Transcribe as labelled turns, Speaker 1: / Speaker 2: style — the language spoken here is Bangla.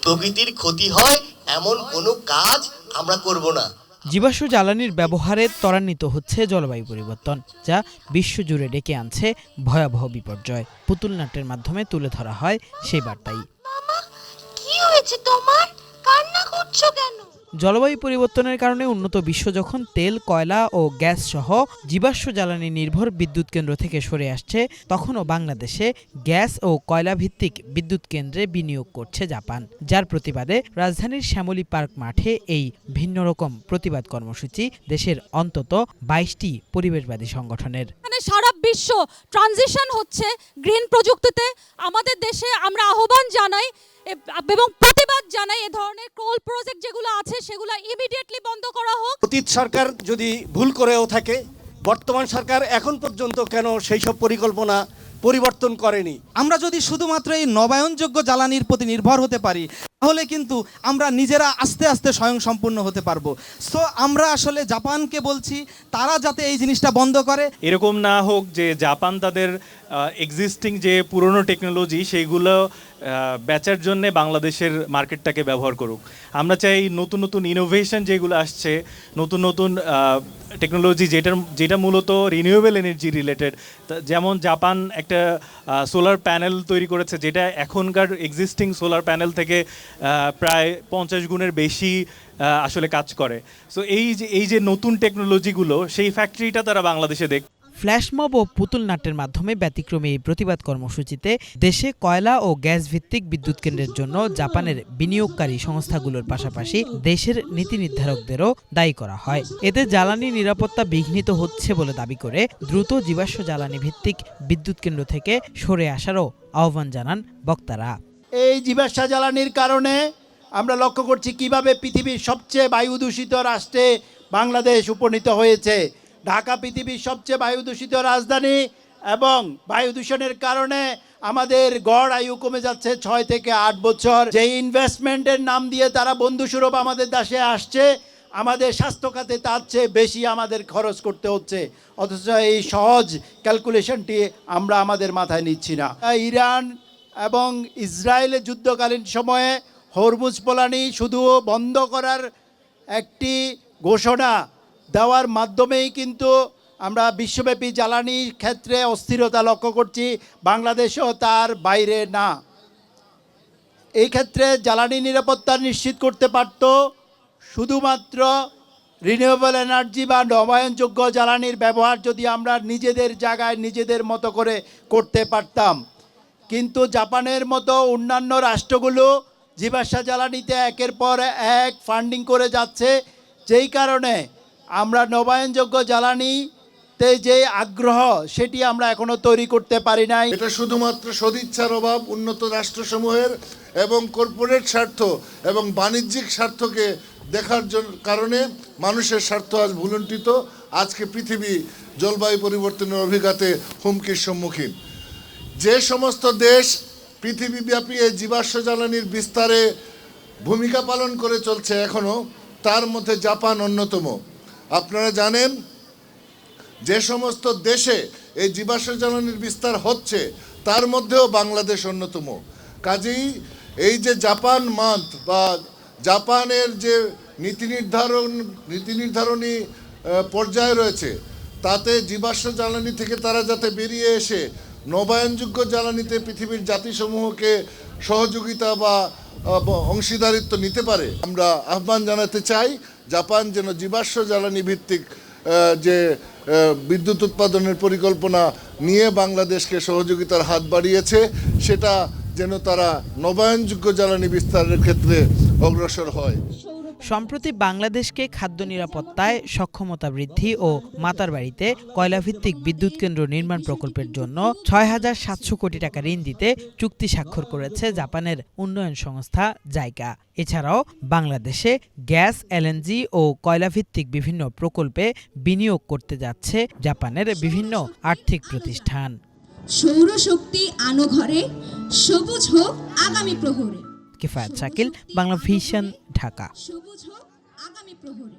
Speaker 1: প্রকৃতির ক্ষতি হয় এমন কোনো কাজ আমরা করব না।
Speaker 2: জীবাশ্ম জ্বালানির ব্যবহারে ত্বরান্বিত হচ্ছে জলবায়ু পরিবর্তন, যা বিশ্বজুড়ে ডেকে আনছে ভয়াবহ বিপর্যয়। পুতুল নাট্যের মাধ্যমে তুলে ধরা হয় সেই বার্তাই।
Speaker 3: মামা, কি হয়েছে তোমার? কান্না করছো কেন?
Speaker 2: জলবায়ু পরিবর্তনের কারণে উন্নত বিশ্ব যখন তেল, কয়লা ও গ্যাস সহ জীবাশ্ম জ্বালানি নির্ভর বিদ্যুৎ কেন্দ্র থেকে সরে আসছে, তখনও বাংলাদেশে গ্যাস ও কয়লা ভিত্তিক বিদ্যুৎ কেন্দ্রে বিনিয়োগ করছে জাপান। যার প্রতিবাদে রাজধানীর শ্যামলী পার্ক মাঠে এই ভিন্ন রকম প্রতিবাদ কর্মসূচি দেশের অন্তত ২২টি পরিবেশবাদী সংগঠনের।
Speaker 4: সারা বিশ্ব ট্রানজিশন হচ্ছে গ্রিন প্রযুক্তিতে। আমাদের দেশে আমরা আহ্বান জানাই এবং প্রতিবাদ জানাই এ ধরনের কোল প্রজেক্ট যেগুলো আছে সেগুলো ইমিডিয়েটলি বন্ধ করা হোক।
Speaker 5: অতীত সরকার যদি ভুল করেও থাকে, বর্তমান সরকার এখন পর্যন্ত কেন সেই সব পরিকল্পনা পরিবর্তন করেনি?
Speaker 6: আমরা যদি শুধুমাত্র এই নবায়নযোগ্য জ্বালানির প্রতি নির্ভর হতে পারি, তাহলে কিন্তু আমরা নিজেরা আস্তে আস্তে স্বয়ংসম্পূর্ণ হতে পারবো। সো আমরা আসলে জাপানকে বলছি তারা যাতে এই জিনিসটা বন্ধ করে।
Speaker 7: এরকম না হোক যে জাপান তাদের এক্সিস্টিং যে পুরনো টেকনোলজি সেইগুলো বেচার জন্য বাংলাদেশের মার্কেটটাকে ব্যবহার করুক। আমরা চাই নতুন নতুন ইনোভেশন যেগুলো আসছে, নতুন নতুন টেকনোলজি যেটা মূলত রিনিউয়েবল এনার্জি রিলেটেড। যেমন জাপান একটা সোলার প্যানেল তৈরি করেছে, যেটা এখনকার এক্সিস্টিং সোলার প্যানেল থেকে প্রায় 50 গুণের বেশি আসলে কাজ করে। সো এই যে নতুন টেকনোলজিগুলো, সেই ফ্যাক্টরিটা তারা বাংলাদেশে দেখ।
Speaker 2: ফ্ল্যাশমব ও পুতুল নাট্যের মাধ্যমে ব্যতিক্রমী এই প্রতিবাদ কর্মসূচিতে দেশে কয়লা ও গ্যাস ভিত্তিক বিদ্যুৎ কেন্দ্রের জন্য জাপানের বিনিয়োগকারী সংস্থাগুলোর পাশাপাশি দেশের নীতি নির্ধারকদেরও দায়ী করা হয়। এতে জ্বালানি নিরাপত্তা বিঘ্নিত হচ্ছে বলে দাবি করে দ্রুত জীবাশ্ম জ্বালানি ভিত্তিক বিদ্যুৎ কেন্দ্র থেকে সরে আসারও আহ্বান জানান বক্তারা।
Speaker 8: এই জীবাশ্ম জ্বালানির কারণে আমরা লক্ষ্য করছি কিভাবে পৃথিবীর সবচেয়ে বায়ু দূষিত রাষ্ট্রে বাংলাদেশ উপনীত হয়েছে। ঢাকা পৃথিবীর সবচেয়ে বায়ু দূষিত রাজধানী, এবং বায়ু দূষণের কারণে আমাদের গড় আয়ু কমে যাচ্ছে 6 থেকে 8 বছর। যে ইনভেস্টমেন্টের নাম দিয়ে তারা বন্ধুস্বরূপ আমাদের দেশে আসছে, আমাদের স্বাস্থ্য খাতে তার চেয়ে বেশি আমাদের খরচ করতে হচ্ছে, অথচ এই সহজ ক্যালকুলেশনটি আমরা আমাদের মাথায় নিচ্ছি না। ইরান এবং ইসরায়েলের যুদ্ধকালীন সময়ে হরমুজ প্রণালী শুধু বন্ধ করার একটি ঘোষণা দেওয়ার মাধ্যমেই কিন্তু আমরা বিশ্বব্যাপী জ্বালানির ক্ষেত্রে অস্থিরতা লক্ষ্য করছি, বাংলাদেশও তার বাইরে না। এই ক্ষেত্রে জ্বালানি নিরাপত্তা নিশ্চিত করতে পারত শুধুমাত্র রিনিউয়েবল এনার্জি বা নবায়নযোগ্য জ্বালানির ব্যবহার যদি আমরা নিজেদের জায়গায় নিজেদের মতো করে করতে পারতাম। কিন্তু জাপানের মতো অন্যান্য রাষ্ট্রগুলো জীবাশ্ম জ্বালানিতে একের পর এক ফান্ডিং করে যাচ্ছে, যেই কারণে আমরা নবায়নযোগ্য জ্বালানিতে যে আগ্রহ সেটি আমরা এখনো তৈরি করতে পারি নাই।
Speaker 9: এটা শুধুমাত্র সদিচ্ছার অভাব উন্নত রাষ্ট্রসমূহের এবং কর্পোরেট স্বার্থ এবং বাণিজ্যিক স্বার্থকে দেখার কারণে মানুষের স্বার্থ আজ ভুলুণ্ঠিত। আজকে পৃথিবী জলবায়ু পরিবর্তনের অভিঘাতে হুমকির সম্মুখীন। যে সমস্ত দেশ পৃথিবীব্যাপী এই জীবাশ্ম জ্বালানির বিস্তারে ভূমিকা পালন করে চলছে এখনও, তার মধ্যে জাপান অন্যতম। আপনারা জানেন যে সমস্ত দেশে এই জীবাশ্ম জ্বালানির বিস্তার হচ্ছে তার মধ্যেও বাংলাদেশ অন্যতম। কাজেই এই যে জাপান মান্থ বা জাপানের যে নীতি নির্ধারণী পর্যায়ে রয়েছে, তাতে জীবাশ্ম জ্বালানি থেকে তারা যাতে বেরিয়ে এসে নবায়নযোগ্য জ্বালানিতে পৃথিবীর জাতিসমূহকে সহযোগিতা বা অংশীদারিত্ব নিতে পারে, আমরা আহ্বান জানাতে চাই জাপান যেন জীবাশ্ম জ্বালানি ভিত্তিক যে বিদ্যুৎ উৎপাদনের পরিকল্পনা নিয়ে বাংলাদেশকে সহযোগিতার হাত বাড়িয়েছে, সেটা যেন তারা নবায়নযোগ্য জ্বালানি বিস্তারের ক্ষেত্রে অগ্রসর হয়।
Speaker 2: সম্প্রতি বাংলাদেশকে খাদ্য নিরাপত্তায় সক্ষমতা বৃদ্ধি ও মাতারবাড়িতে কয়লাভিত্তিক বিদ্যুৎ কেন্দ্র নির্মাণ প্রকল্পের জন্য ৬,৭০০ কোটি টাকা ঋণ দিতে চুক্তি স্বাক্ষর করেছে জাপানের উন্নয়ন সংস্থা জাইকা। এছাড়াও বাংলাদেশে গ্যাস, এলএনজি ও কয়লাভিত্তিক বিভিন্ন প্রকল্পে বিনিয়োগ করতে যাচ্ছে জাপানের বিভিন্ন আর্থিক প্রতিষ্ঠান।
Speaker 10: সৌরশক্তি আনো ঘরে, সবুজ হোক আগামী প্রহরে।
Speaker 2: কিফায়াত শাকিল, বাংলা ভিশন, ঢাকা।
Speaker 10: সবুজ হোক আগামী প্রহরে।